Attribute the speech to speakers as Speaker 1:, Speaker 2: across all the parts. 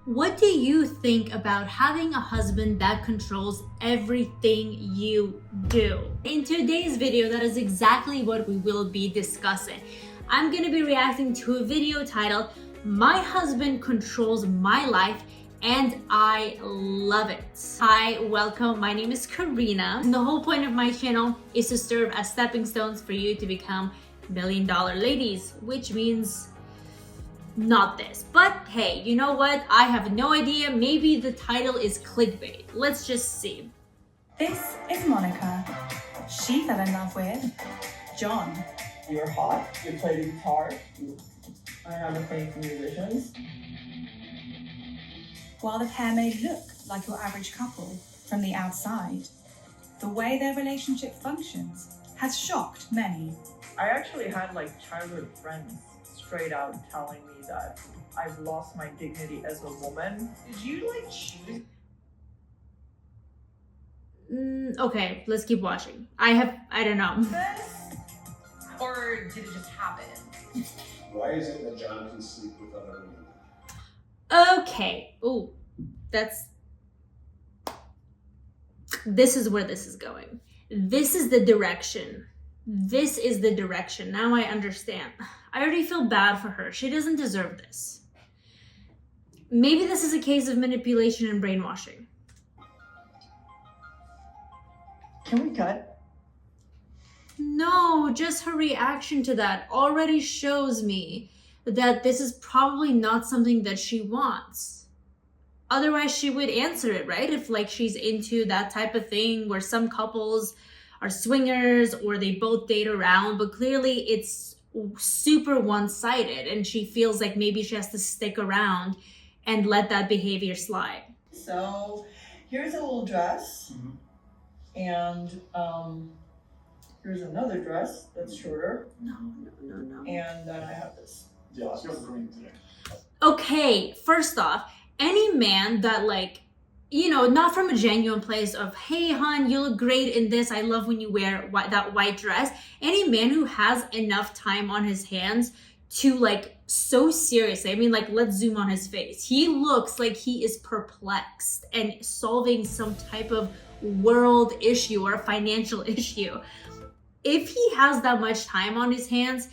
Speaker 1: What do you think about having a husband that controls everything you do? In today's video, that is exactly what we will be discussing. I'm gonna be reacting to a video titled, "My Husband Controls My Life and I Love It." Hi, welcome. My name is Karina. And the whole point of my channel is to serve as stepping stones for you to become $1 million ladies, which means not this. But hey, you know what? I have no idea. Maybe the title is clickbait. Let's just see.
Speaker 2: This is Monica. She fell in love with John.
Speaker 3: You're hot, you play the guitar, I have a thing for musicians.
Speaker 2: While the pair may look like your average couple from the outside, the way their relationship functions has shocked many.
Speaker 3: I actually had childhood friends straight out telling me that I've lost my dignity as a woman. Did you choose?
Speaker 1: Okay, let's keep watching. I don't know.
Speaker 3: This? Or did it just happen?
Speaker 4: Why is it that John can sleep with other women?
Speaker 1: Okay. Ooh, this is where this is going. This is the direction. This is the direction. Now I understand. I already feel bad for her. She doesn't deserve this. Maybe this is a case of manipulation and brainwashing.
Speaker 3: Can we cut?
Speaker 1: No, just her reaction to that already shows me that this is probably not something that she wants. Otherwise, she would answer it, right? If she's into that type of thing where some couples are swingers or they both date around, but clearly it's super one-sided and she feels like maybe she has to stick around and let that behavior slide.
Speaker 3: So here's a little dress, and here's another dress that's shorter.
Speaker 1: No.
Speaker 3: And then I have this.
Speaker 4: Yeah, let's go green today.
Speaker 1: Okay, first off, any man that not from a genuine place of, hey hon, you look great in this, I love when you wear that white dress. Any man who has enough time on his hands to so seriously, let's zoom on his face. He looks like he is perplexed and solving some type of world issue or financial issue. If he has that much time on his hands,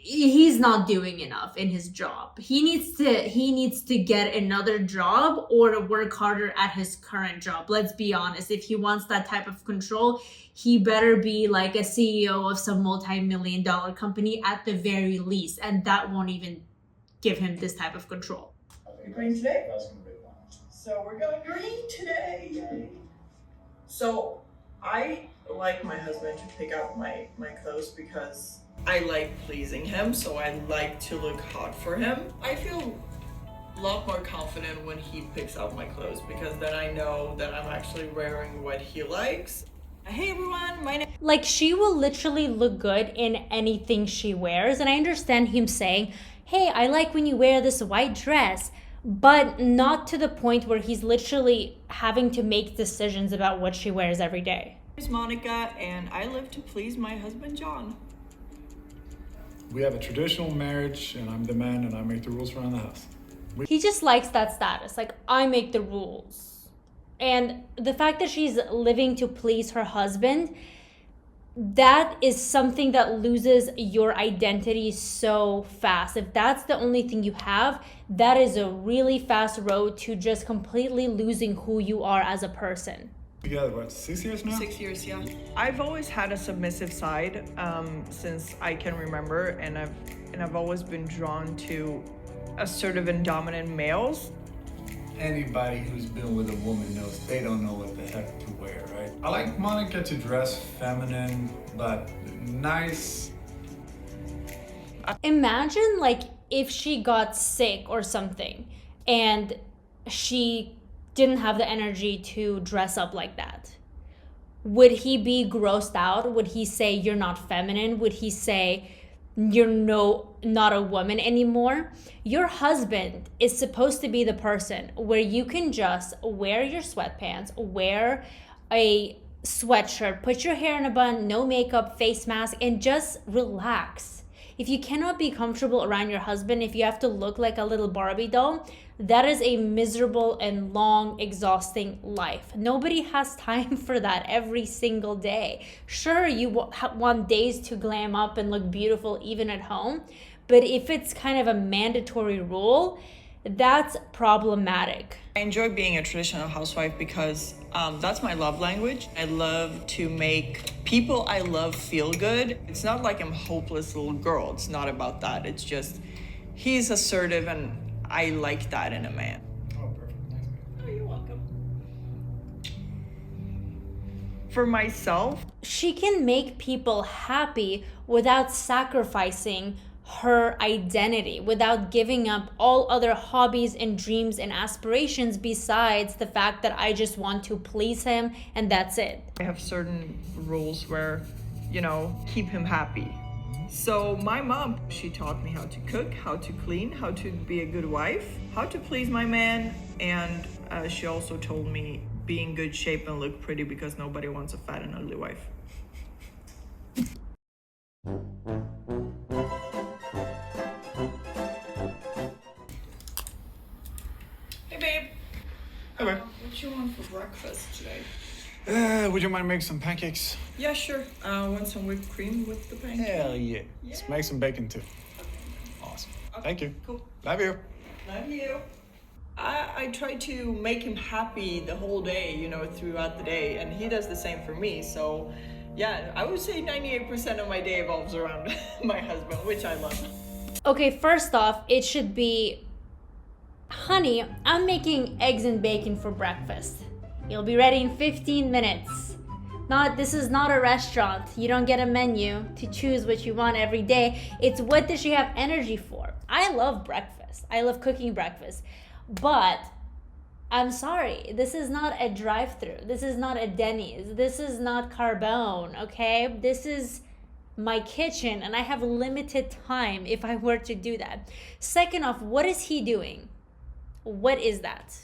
Speaker 1: he's not doing enough in his job. He needs to get another job or to work harder at his current job. Let's be honest. If he wants that type of control, he better be like a CEO of some multi-million-dollar company at the very least, and that won't even give him this type of control.
Speaker 3: Green today?
Speaker 4: That's gonna be one.
Speaker 3: So we're going green today. Yay. So I like my husband to pick out my clothes because I like pleasing him, so I like to look hot for him. I feel a lot more confident when he picks out my clothes because then I know that I'm actually wearing what he likes. Hey everyone, my name.
Speaker 1: She will literally look good in anything she wears, and I understand him saying, hey, I like when you wear this white dress, but not to the point where he's literally having to make decisions about what she wears every day.
Speaker 3: is Monica, and I live to please my husband John.
Speaker 5: We have a traditional marriage, and I'm the man, and I make the rules around the house.
Speaker 1: He just likes that status, I make the rules. And the fact that she's living to please her husband, that is something that loses your identity so fast. If that's the only thing you have, that is a really fast road to just completely losing who you are as a person.
Speaker 5: Together, what, 6 years now?
Speaker 3: 6 years, yeah. I've always had a submissive side since I can remember, and I've always been drawn to assertive and dominant males.
Speaker 5: Anybody who's been with a woman knows they don't know what the heck to wear, right? I like Monica to dress feminine, but nice.
Speaker 1: Imagine if she got sick or something and she didn't have the energy to dress up like that. Would he be grossed out? Would he say you're not feminine? Would he say you're not a woman anymore? Your husband is supposed to be the person where you can just wear your sweatpants, wear a sweatshirt, put your hair in a bun, no makeup, face mask, and just relax. If you cannot be comfortable around your husband, if you have to look like a little Barbie doll, that is a miserable and long, exhausting life. Nobody has time for that every single day. Sure, you want days to glam up and look beautiful even at home, but if it's kind of a mandatory rule, that's problematic.
Speaker 3: I enjoy being a traditional housewife because that's my love language. I love to make people I love feel good. It's not like I'm a hopeless little girl. It's not about that. It's just he's assertive and I like that in a man.
Speaker 5: Oh, perfect. Thanks.
Speaker 3: Oh, you're welcome. For myself,
Speaker 1: She can make people happy without sacrificing her identity, without giving up all other hobbies and dreams and aspirations besides the fact that I just want to please him and that's it.
Speaker 3: I have certain rules where, keep him happy. So my mom, she taught me how to cook, how to clean, how to be a good wife, how to please my man, and she also told me be in good shape and look pretty because nobody wants a fat and ugly wife. Hey babe.
Speaker 5: Hey, babe.
Speaker 3: What you want for breakfast today?
Speaker 5: Would you mind making some pancakes?
Speaker 3: Yeah, sure. Want some whipped cream with the pancake?
Speaker 5: Hell yeah. Let's make some bacon too. Awesome. Thank you.
Speaker 3: Cool.
Speaker 5: Love you.
Speaker 3: Love you. I try to make him happy the whole day, throughout the day, and he does the same for me. So, yeah, I would say 98% of my day evolves around my husband, which I love.
Speaker 1: Okay, first off, it should be, honey, I'm making eggs and bacon for breakfast. You'll be ready in 15 minutes. This is not a restaurant. You don't get a menu to choose what you want every day. It's what does she have energy for? I love breakfast. I love cooking breakfast. But I'm sorry, this is not a drive-thru. This is not a Denny's. This is not Carbone, okay? This is my kitchen and I have limited time if I were to do that. Second off, what is he doing? What is that?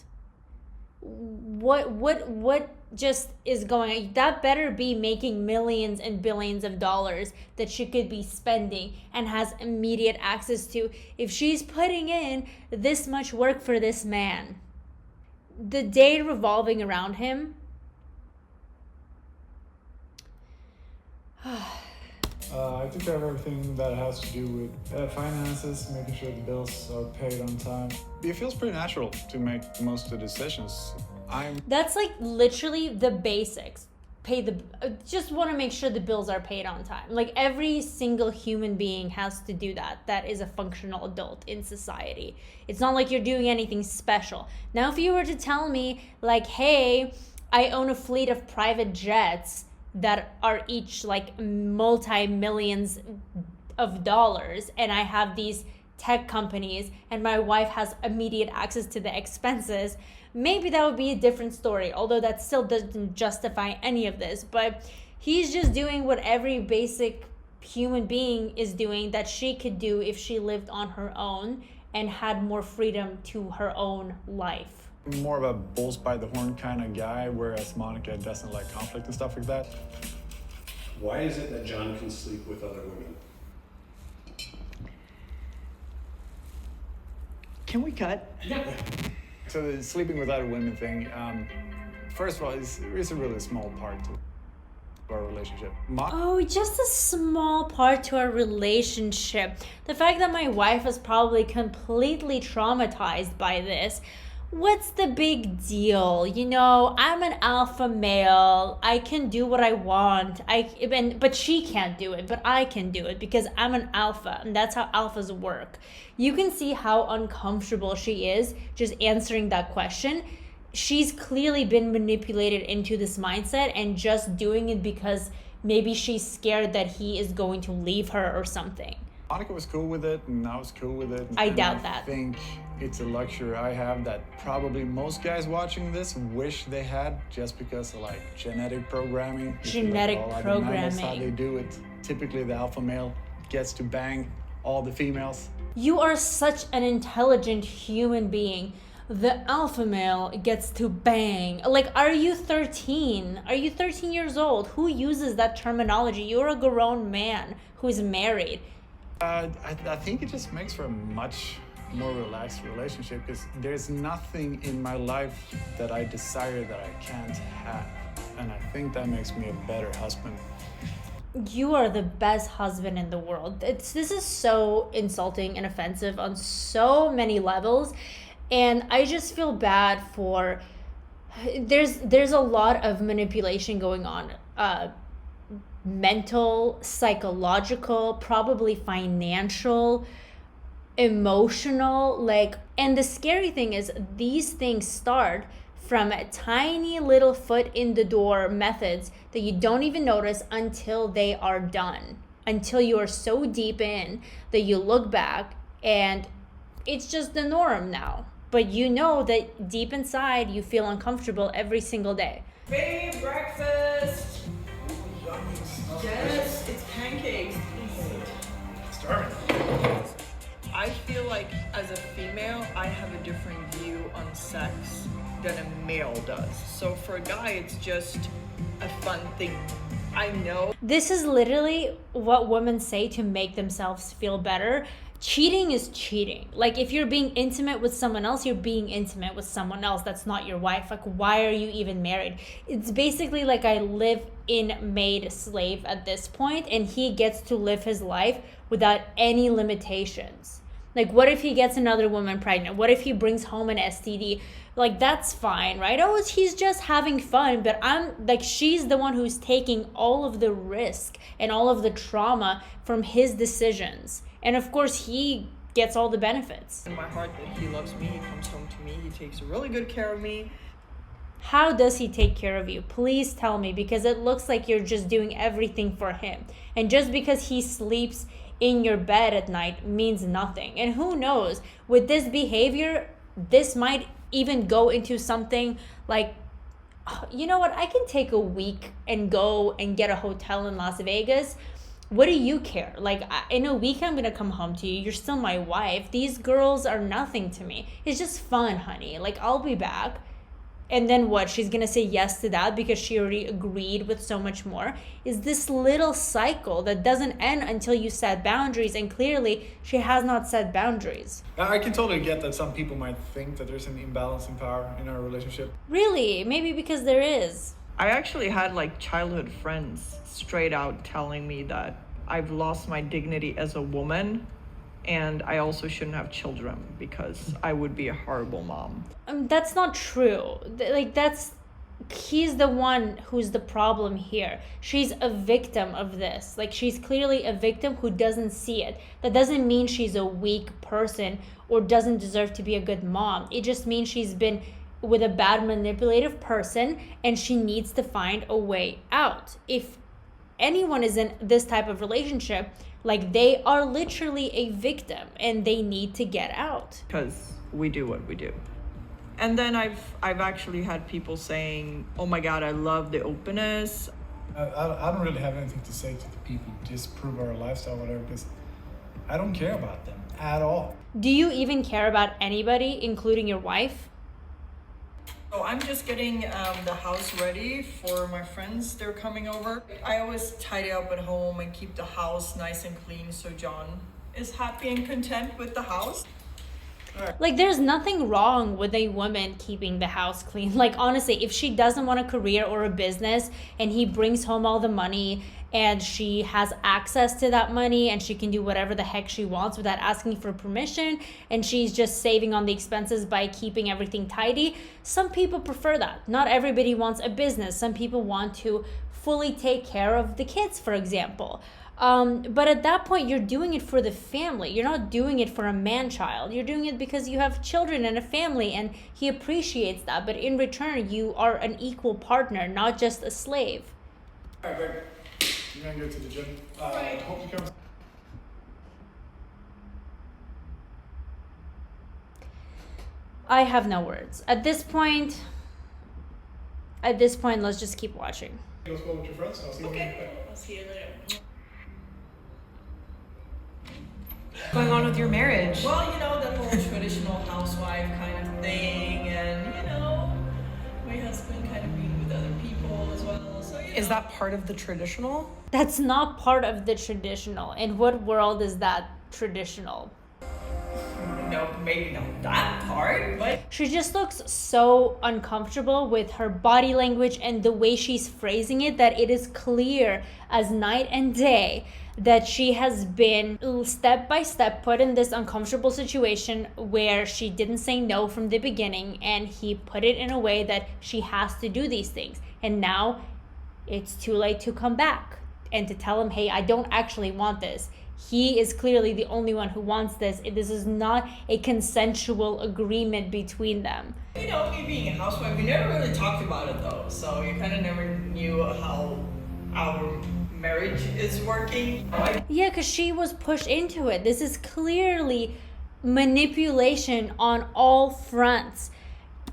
Speaker 1: What just is going on? That better be making millions and billions of dollars that she could be spending and has immediate access to if she's putting in this much work for this man. The day revolving around him.
Speaker 5: I think I have everything that has to do with finances, making sure the bills are paid on time. It feels pretty natural to make most of the decisions.
Speaker 1: That's like literally the basics. Just want to make sure the bills are paid on time. Like every single human being has to do that. That is a functional adult in society. It's not like you're doing anything special. Now, if you were to tell me like, hey, I own a fleet of private jets that are each like multi-millions of dollars and I have these tech companies and my wife has immediate access to the expenses, maybe that would be a different story, although that still doesn't justify any of this. But he's just doing what every basic human being is doing that she could do if she lived on her own and had more freedom to her own life.
Speaker 5: More of a bulls by the horn kind of guy, whereas Monica doesn't like conflict and stuff like that.
Speaker 4: Why is it that John can sleep with other women?
Speaker 3: Can we cut?
Speaker 5: So the sleeping with other women thing, first of all, it's a really small part to our relationship.
Speaker 1: Just a small part to our relationship. The fact that my wife was probably completely traumatized by this. What's the big deal? I'm an alpha male. I can do what I want. But she can't do it, but I can do it because I'm an alpha, and that's how alphas work. You can see how uncomfortable she is just answering that question. She's clearly been manipulated into this mindset and just doing it because maybe she's scared that he is going to leave her or something.
Speaker 5: Monica was cool with it, and I was cool with it.
Speaker 1: I doubt that.
Speaker 5: I think it's a luxury I have that probably most guys watching this wish they had, just because of like genetic programming.
Speaker 1: Genetic programming.
Speaker 5: That's how they do it. Typically, the alpha male gets to bang all the females.
Speaker 1: You are such an intelligent human being. The alpha male gets to bang. Like, are you 13? Are you 13 years old? Who uses that terminology? You're a grown man who's married.
Speaker 5: I think it just makes for a much more relaxed relationship, because there's nothing in my life that I desire that I can't have. And I think that makes me a better husband.
Speaker 1: You are the best husband in the world. This is so insulting and offensive on so many levels. And I just feel bad for, there's a lot of manipulation going on. Mental, psychological, probably financial, emotional, and the scary thing is these things start from tiny little foot in the door methods that you don't even notice until they are done, until you are so deep in that you look back and it's just the norm now. But you know that deep inside you feel uncomfortable every single day.
Speaker 3: Babe, breakfast! Yes, it's pancakes.
Speaker 5: Starving.
Speaker 3: I feel like as a female, I have a different view on sex than a male does. So for a guy, it's just a fun thing. I know.
Speaker 1: This is literally what women say to make themselves feel better. Cheating is cheating. Like, if you're being intimate with someone else, you're being intimate with someone else that's not your wife. Like, why are you even married? It's basically like I live in maid slave at this point, and he gets to live his life without any limitations. Like, what if he gets another woman pregnant? What if he brings home an STD? Like, that's fine, right? Oh, he's just having fun. But I'm like, she's the one who's taking all of the risk and all of the trauma from his decisions. And of course, he gets all the benefits.
Speaker 3: In my heart that he loves me, he comes home to me, he takes really good care of me.
Speaker 1: How does he take care of you? Please tell me, because it looks like you're just doing everything for him. And just because he sleeps in your bed at night means nothing. And who knows, with this behavior, this might even go into something like, you know what, I can take a week and go and get a hotel in Las Vegas. What do you care? Like, in a week, I'm going to come home to you. You're still my wife. These girls are nothing to me. It's just fun, honey. Like, I'll be back. And then what? She's going to say yes to that because she already agreed with so much more. Is this little cycle that doesn't end until you set boundaries. And clearly, she has not set boundaries.
Speaker 5: I can totally get that some people might think that there's an imbalance in power in our relationship.
Speaker 1: Really? Maybe because there is.
Speaker 3: I actually had like childhood friends straight out telling me that I've lost my dignity as a woman and I also shouldn't have children because I would be a horrible mom.
Speaker 1: That's not true. He's the one who's the problem here. She's a victim of this. Like, she's clearly a victim who doesn't see it. That doesn't mean she's a weak person or doesn't deserve to be a good mom. It just means she's been with a bad manipulative person and she needs to find a way out. If anyone is in this type of relationship, like, they are literally a victim and they need to get out.
Speaker 3: Because we do what we do. And then I've actually had people saying, oh my God, I love the openness.
Speaker 5: I don't really have anything to say to the people who disprove our lifestyle, whatever, because I don't care about them at all.
Speaker 1: Do you even care about anybody, including your wife?
Speaker 3: So I'm just getting the house ready for my friends. They're coming over. I always tidy up at home and keep the house nice and clean so John is happy and content with the house.
Speaker 1: Like, there's nothing wrong with a woman keeping the house clean. Like, honestly, if she doesn't want a career or a business and he brings home all the money and she has access to that money and she can do whatever the heck she wants without asking for permission and she's just saving on the expenses by keeping everything tidy, some people prefer that. Not everybody wants a business. Some people want to fully take care of the kids, for example. But at that point, you're doing it for the family. You're not doing it for a man-child. You're doing it because you have children and a family, and he appreciates that. But in return, you are an equal partner, not just a slave.
Speaker 5: All right, babe. You're going to go to the gym. Hope you come.
Speaker 1: I have no words. At this point, let's just keep watching.
Speaker 5: Let's go with your friends, and I'll see you later.
Speaker 3: I'll see you later.
Speaker 6: What's going on with your marriage?
Speaker 3: Well, you know, that whole traditional housewife kind of thing, and, you know, my husband kind of being with other people as well. So,
Speaker 6: Is that part of the traditional?
Speaker 1: That's not part of the traditional. In what world is that traditional?
Speaker 3: No, maybe not that part, but
Speaker 1: She just looks so uncomfortable with her body language and the way she's phrasing it that it is clear as night and day that she has been step by step put in this uncomfortable situation where she didn't say no from the beginning, and he put it in a way that she has to do these things. And now it's too late to come back and to tell him, hey, I don't actually want this. He is clearly the only one who wants this. This is not a consensual agreement between them.
Speaker 3: you know, me being a housewife, we never really talked about it though, so you kind of never knew how our marriage is working.
Speaker 1: Yeah, because she was pushed into it. This is clearly manipulation on all fronts.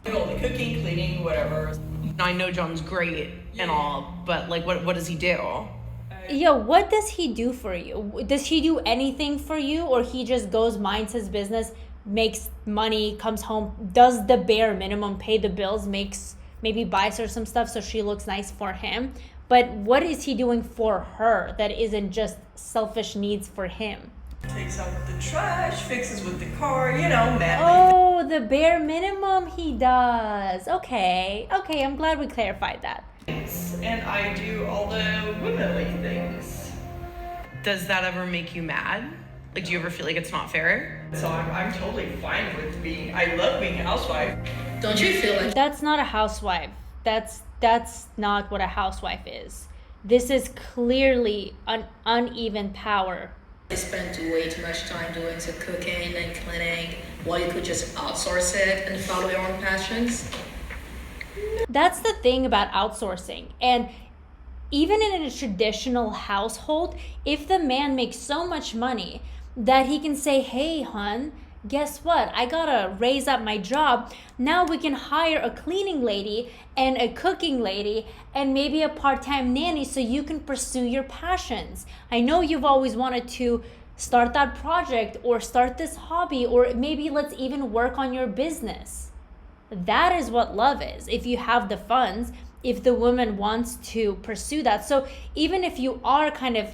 Speaker 3: You know, the cooking, cleaning, whatever.
Speaker 6: I know John's great and all, but like, what does he do?
Speaker 1: Yeah, what does he do for you? Does he do anything for you, or he just goes, minds his business, makes money, comes home, does the bare minimum, pay the bills, makes, maybe buys her some stuff so she looks nice for him? But what is he doing for her that isn't just selfish needs for him?
Speaker 3: Takes out the trash, fixes with the car, you know, man.
Speaker 1: Oh, the bare minimum he does. Okay, I'm glad we clarified that.
Speaker 3: And I do all the womanly things.
Speaker 6: Does that ever make you mad? Like, do you ever feel like it's not fair?
Speaker 3: So I'm totally fine with being, I love being a housewife.
Speaker 7: Don't you feel like
Speaker 1: That's not a housewife. That's not what a housewife is. This is clearly an uneven power.
Speaker 7: you spend way too much time doing the cooking and cleaning while you could just outsource it and follow your own passions?
Speaker 1: That's the thing about outsourcing. And even in a traditional household, if the man makes so much money that he can say, hey, hun, guess what? I gotta raise up my job. Now we can hire a cleaning lady and a cooking lady and maybe a part-time nanny so you can pursue your passions. I know you've always wanted to start that project or start this hobby, or maybe let's even work on your business. That is what love is. If you have the funds, if the woman wants to pursue that. So even if you are kind of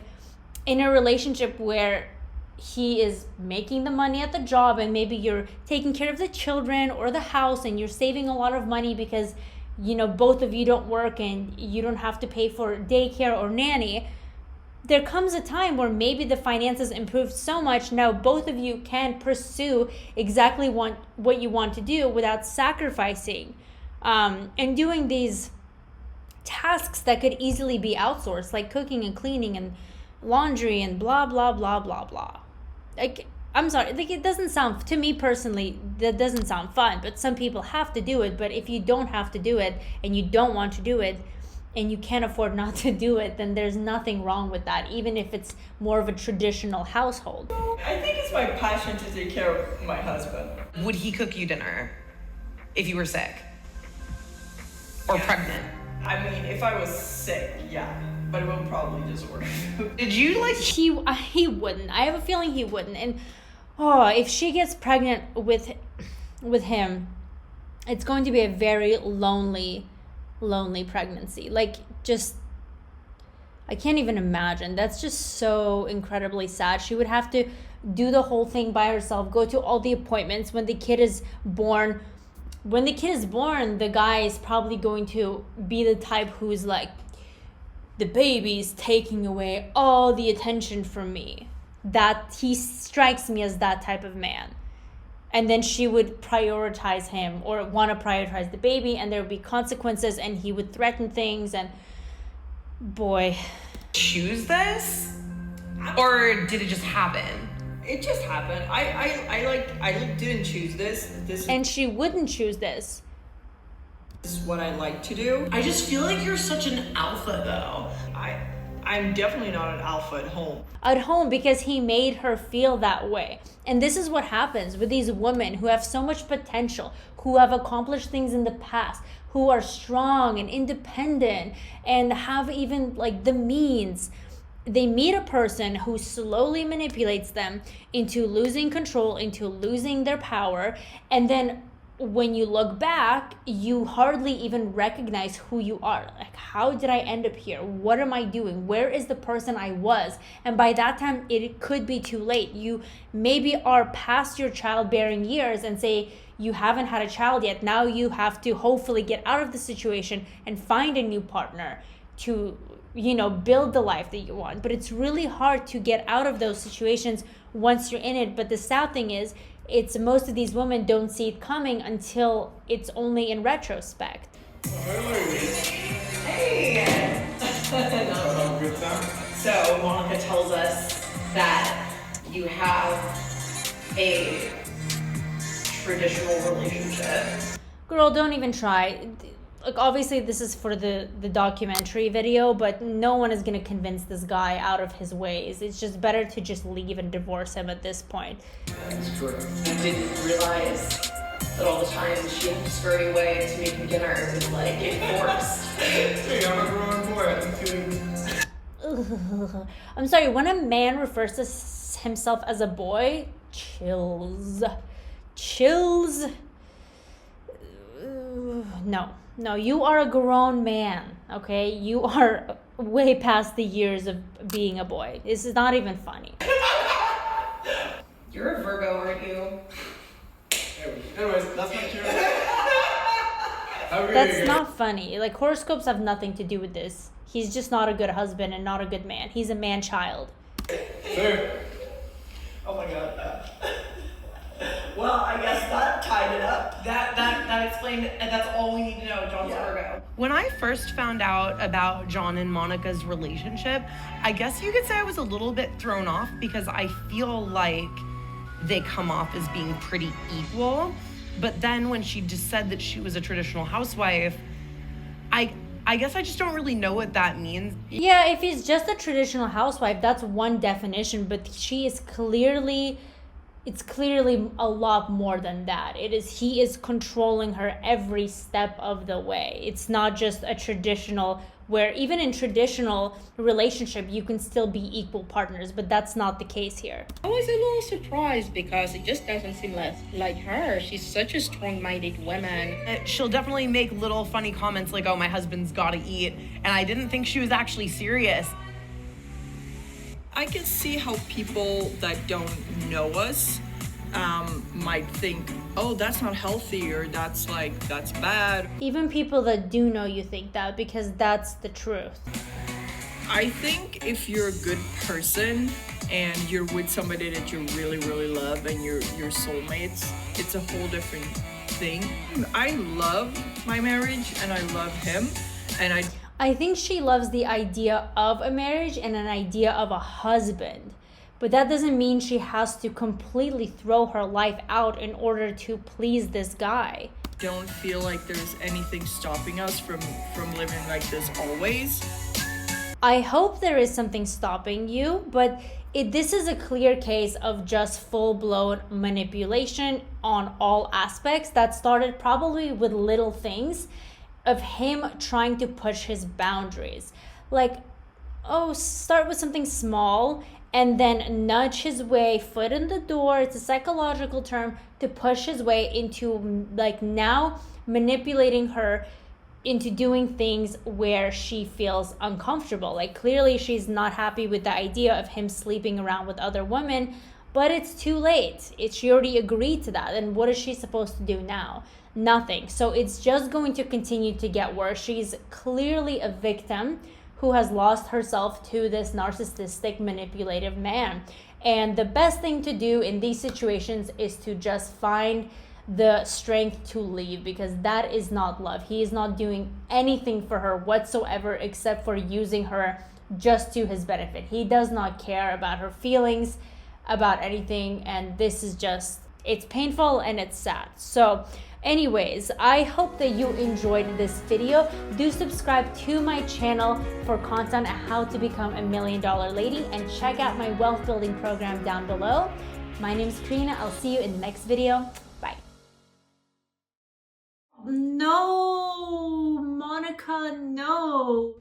Speaker 1: in a relationship where he is making the money at the job and maybe you're taking care of the children or the house and you're saving a lot of money because, you know, both of you don't work and you don't have to pay for daycare or nanny, there comes a time where maybe the finances improved so much now both of you can pursue exactly what you want to do without sacrificing and doing these tasks that could easily be outsourced, like cooking and cleaning and laundry and blah blah blah blah blah. Like, I'm sorry, like, it doesn't sound, to me personally, that doesn't sound fun, but some people have to do it. But if you don't have to do it and you don't want to do it and you can't afford not to do it, then there's nothing wrong with that, even if it's more of a traditional household.
Speaker 3: I think it's my passion to take care of my husband.
Speaker 6: Would he cook you dinner if you were sick? Or pregnant?
Speaker 3: I mean, if I was sick, yeah, but it would probably just order food.
Speaker 6: Did you like
Speaker 1: He wouldn't. I have a feeling he wouldn't. And if she gets pregnant with him, it's going to be a very lonely pregnancy. Like, just, I can't even imagine. That's just so incredibly sad. She would have to do the whole thing by herself, go to all the appointments when the kid is born. When the kid is born, the guy is probably going to be the type who's like, the baby's taking away all the attention from me. That he strikes me as that type of man. And then she would prioritize him or want to prioritize the baby, and there would be consequences, and he would threaten things, and boy.
Speaker 6: choose this? Or did it just happen?
Speaker 3: It just happened. I didn't choose this. This
Speaker 1: And she wouldn't choose this.
Speaker 3: is what I like to do.
Speaker 7: I just feel like you're such an alpha though.
Speaker 3: I'm definitely not an alpha at home.
Speaker 1: At home, because he made her feel that way. And this is what happens with these women who have so much potential, who have accomplished things in the past, who are strong and independent and have even like the means. They meet a person who slowly manipulates them into losing control, into losing their power, and then when you look back, you hardly even recognize who you are. Like, how did I end up here? What am I doing? Where is the person I was? And by that time, it could be too late. You maybe are past your childbearing years and say you haven't had a child yet. Now you have to hopefully get out of the situation and find a new partner to, you know, build the life that you want. But it's really hard to get out of those situations once you're in it. But the sad thing is, it's most of these women don't see it coming until it's only in retrospect.
Speaker 6: Hey!
Speaker 5: Good time?
Speaker 6: So Monica tells us that you have a traditional relationship.
Speaker 1: Girl, don't even try. Like, obviously this is for the documentary video, but no one is gonna convince this guy out of his ways. It's just better to just leave and divorce him at this point.
Speaker 6: That's true. I didn't realize that all the time she had to scurry away to make me dinner. It was like enforced.
Speaker 5: Hey, I'm a grown boy. I think
Speaker 1: Ugh. I'm sorry, when a man refers to himself as a boy, chills. No, you are a grown man, okay? You are way past the years of being a boy. This is not even funny.
Speaker 6: You're a Virgo, aren't you?
Speaker 5: anyways, that's my cue.
Speaker 1: That's not funny. Like, horoscopes have nothing to do with this. He's just not a good husband and not a good man. He's a man-child.
Speaker 5: Sir.
Speaker 3: Oh my god. Well, I guess that tied it up.
Speaker 6: That explained, and that's all we need to know. John's Virgo. When I first found out about John and Monica's relationship, I guess you could say I was a little bit thrown off because I feel like they come off as being pretty equal. But then when she just said that she was a traditional housewife, I guess I just don't really know what that means.
Speaker 1: Yeah, if he's just a traditional housewife, that's one definition, but it's clearly a lot more than that. He is controlling her every step of the way. It's not just a traditional, where even in traditional relationship, you can still be equal partners, but that's not the case here.
Speaker 7: I was a little surprised because it just doesn't seem like her. She's such a strong-minded woman.
Speaker 6: She'll definitely make little funny comments like, oh, my husband's gotta eat. And I didn't think she was actually serious.
Speaker 3: I can see how people that don't know us might think, oh, that's not healthy, or that's bad.
Speaker 1: Even people that do know you think that, because that's the truth.
Speaker 3: I think if you're a good person and you're with somebody that you really, really love and you're soulmates, it's a whole different thing. I love my marriage and I love him, and
Speaker 1: I think she loves the idea of a marriage and an idea of a husband. But that doesn't mean she has to completely throw her life out in order to please this guy.
Speaker 3: don't feel like there's anything stopping us from living like this always.
Speaker 1: I hope there is something stopping you, but this is a clear case of just full-blown manipulation on all aspects that started probably with little things of him trying to push his boundaries. Like, start with something small and then nudge his way, foot in the door, it's a psychological term, to push his way into, like, now manipulating her into doing things where she feels uncomfortable. Like, clearly she's not happy with the idea of him sleeping around with other women, but it's too late. She already agreed to that, and what is she supposed to do now? Nothing. So it's just going to continue to get worse. She's clearly a victim who has lost herself to this narcissistic, manipulative man. And the best thing to do in these situations is to just find the strength to leave, because that is not love. He is not doing anything for her whatsoever except for using her just to his benefit. He does not care about her feelings, about anything, and this is just, it's painful and it's sad. So anyways, I hope that you enjoyed this video. Do subscribe to my channel for content on how to become $1 million lady, and check out my wealth building program down below. My name is Karina. I'll see you in the next video. Bye. No, Monica, no.